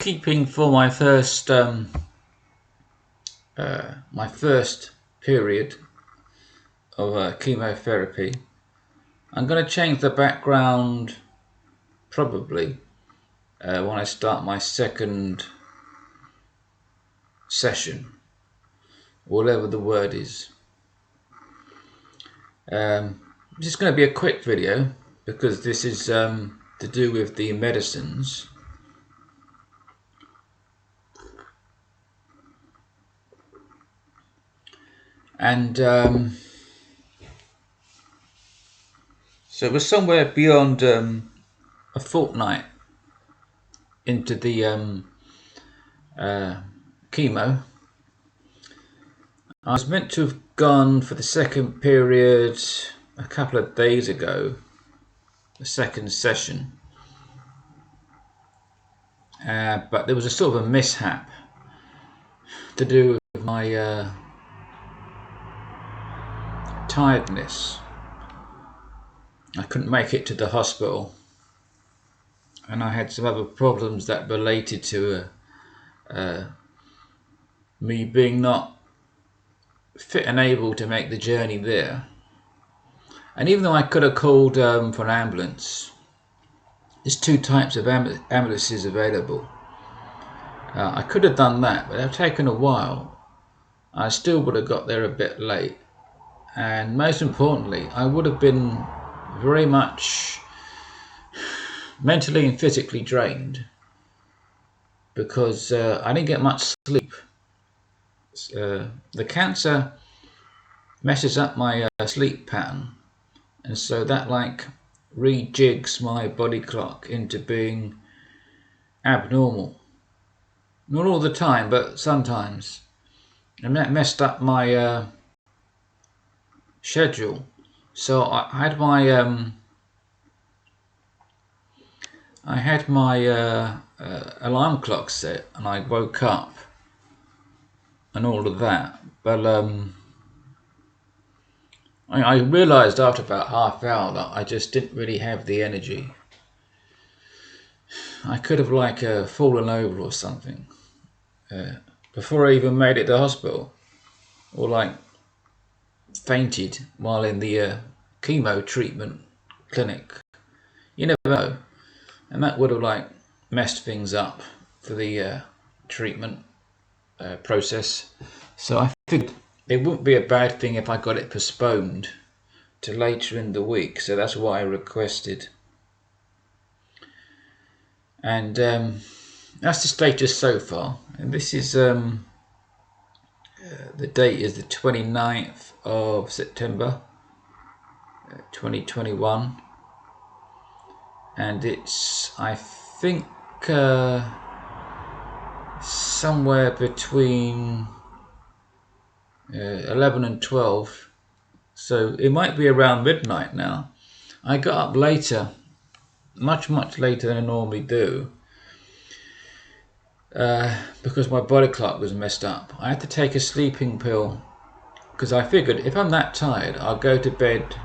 bookkeeping for my first period of chemotherapy. I'm going to change the background probably when I start my second session, whatever the word is. This is going to be a quick video because this is to do with the medicines. And so it was somewhere beyond a fortnight into the chemo. I was meant to have gone for the second period a couple of days ago, the second session, but there was a sort of a mishap to do with my tiredness. I couldn't make it to the hospital, and I had some other problems that related to me being not fit and able to make the journey there. And even though I could have called for an ambulance, there's two types of ambulances available. I could have done that, but it would have taken a while. I still would have got there a bit late, and most importantly, I would have been very much mentally and physically drained because I didn't get much sleep. The cancer messes up my sleep pattern, and so that like rejigs my body clock into being abnormal. Not all the time, but sometimes. And that messed up my schedule. So I had my alarm clock set, and I woke up and all of that. But I realised after about half an hour that I just didn't really have the energy. I could have like fallen over or something before I even made it to hospital, or like fainted while in the chemo treatment clinic. You never know, and that would have like messed things up for the treatment process. So I figured it wouldn't be a bad thing if I got it postponed to later in the week, so that's what I requested. And that's the status so far. And this is the date is the 29th of September 2021, and it's, I think, somewhere between 11 and 12, so it might be around midnight now. I got up later, much later than I normally do, because my body clock was messed up. I had to take a sleeping pill because I figured if I'm that tired, I'll go to bed.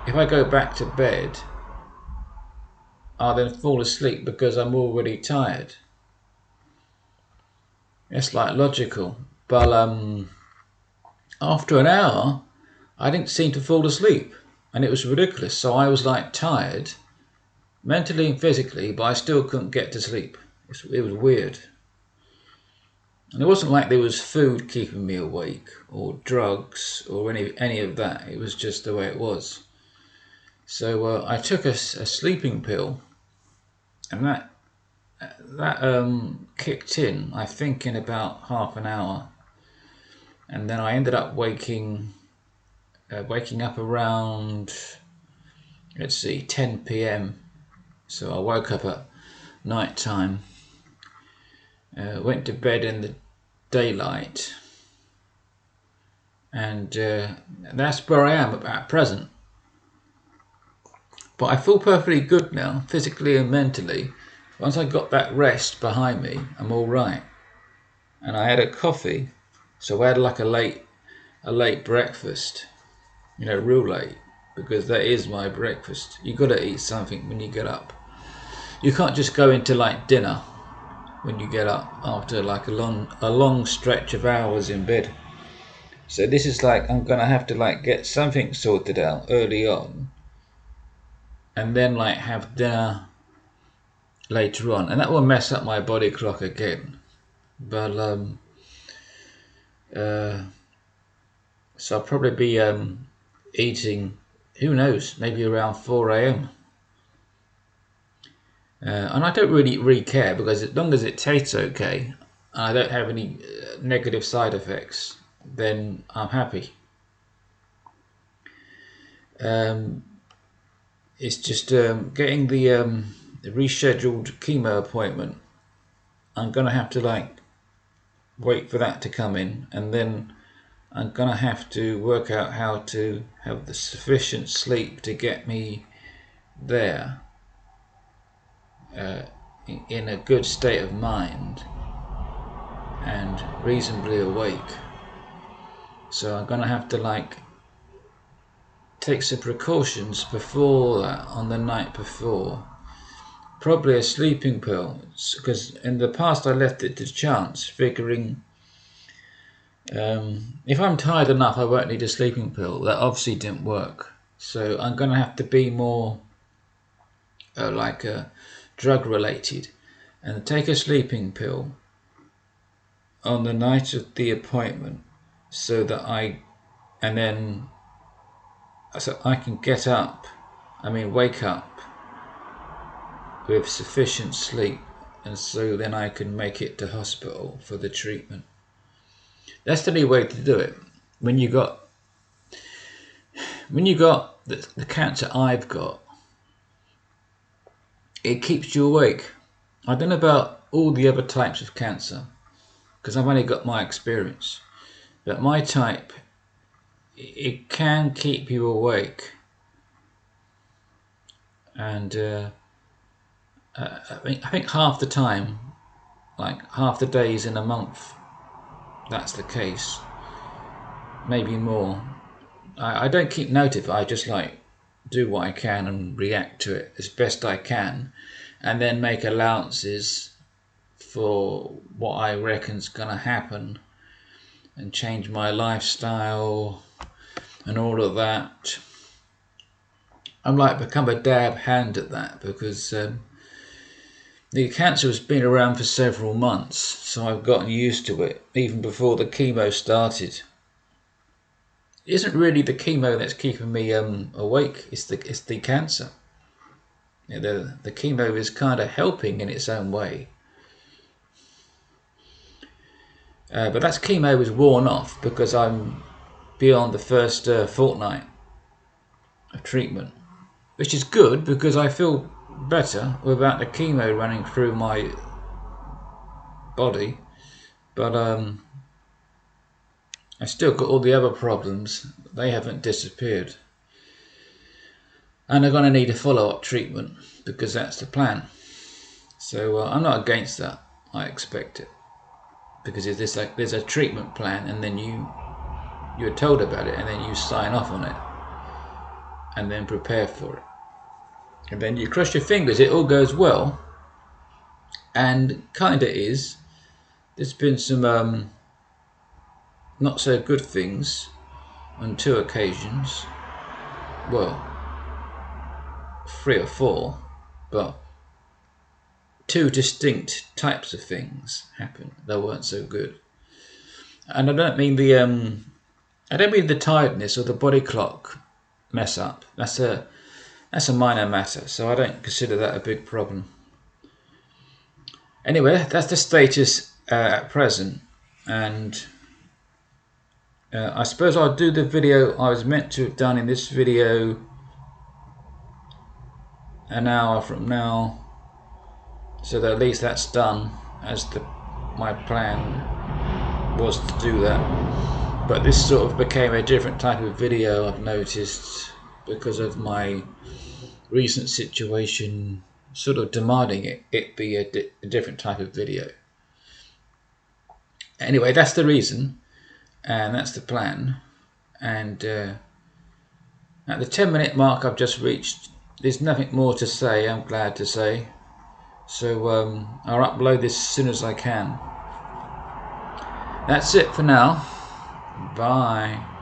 If I go back to bed, I'll then fall asleep because I'm already tired. It's like logical, but after an hour I didn't seem to fall asleep, and it was ridiculous. So I was like tired mentally and physically, but I still couldn't get to sleep. It was weird. And it wasn't like there was food keeping me awake or drugs or any of that. It was just the way it was. So I took a sleeping pill, and that kicked in, I think, in about half an hour. And then I ended up waking up around, let's see, 10 p.m. So I woke up at night time, went to bed in the daylight, and that's where I am at present. But I feel perfectly good now, physically and mentally. Once I got that rest behind me, I'm all right. And I had a coffee, so I had like a late breakfast, real late, because that is my breakfast. You got to eat something when you get up. You can't just go into like dinner when you get up after like a long stretch of hours in bed. So this is like, I'm gonna have to like get something sorted out early on, and then like have dinner later on, and that will mess up my body clock again. But so I'll probably be eating, who knows, maybe around 4 a.m. And I don't really care, because as long as it tastes okay and I don't have any negative side effects, then I'm happy. It's just getting the rescheduled chemo appointment. I'm gonna have to like wait for that to come in, and then I'm gonna have to work out how to have the sufficient sleep to get me there in a good state of mind and reasonably awake. So I'm gonna have to like take some precautions before that, on the night before. Probably a sleeping pill, because in the past I left it to chance, figuring if I'm tired enough I won't need a sleeping pill. That obviously didn't work. So I'm gonna have to be more drug related, and take a sleeping pill on the night of the appointment, so that I can wake up with sufficient sleep, and so then I can make it to hospital for the treatment. That's the only way to do it. When you got the cancer I've got, it keeps you awake. I don't know about all the other types of cancer, because I've only got my experience, but my type, it can keep you awake. And I think half the time, like half the days in a month, that's the case. Maybe more. I don't keep note of it. I just like do what I can and react to it as best I can, and then make allowances for what I reckon's gonna happen, and change my lifestyle and all of that. I'm like become a dab hand at that, because the cancer has been around for several months, so I've gotten used to it even before the chemo started. It isn't really the chemo that's keeping me awake. It's the cancer. The chemo is kind of helping in its own way. But that chemo is worn off, because I'm beyond the first fortnight of treatment, which is good, because I feel better without the chemo running through my body. But I still got all the other problems. They haven't disappeared, and I'm going to need a follow-up treatment, because that's the plan. So I'm not against that. I expect it, because there's a treatment plan, and then you're told about it, and then you sign off on it, and then prepare for it, and then you cross your fingers it all goes well. And kinda is. There's been some not so good things on 2 occasions. Well, 3 or 4, but 2 distinct types of things happened that weren't so good. And I don't mean the tiredness or the body clock mess up. That's a minor matter, so I don't consider that a big problem. Anyway, that's the status at present, and I suppose I'll do the video I was meant to have done in this video an hour from now, so that at least that's done, as my plan was to do that. But this sort of became a different type of video, I've noticed, because of my recent situation sort of demanding it be a different type of video. Anyway, that's the reason, and that's the plan. And at the 10-minute mark I've just reached, there's nothing more to say, I'm glad to say. So I'll upload this as soon as I can. That's it for now. Bye.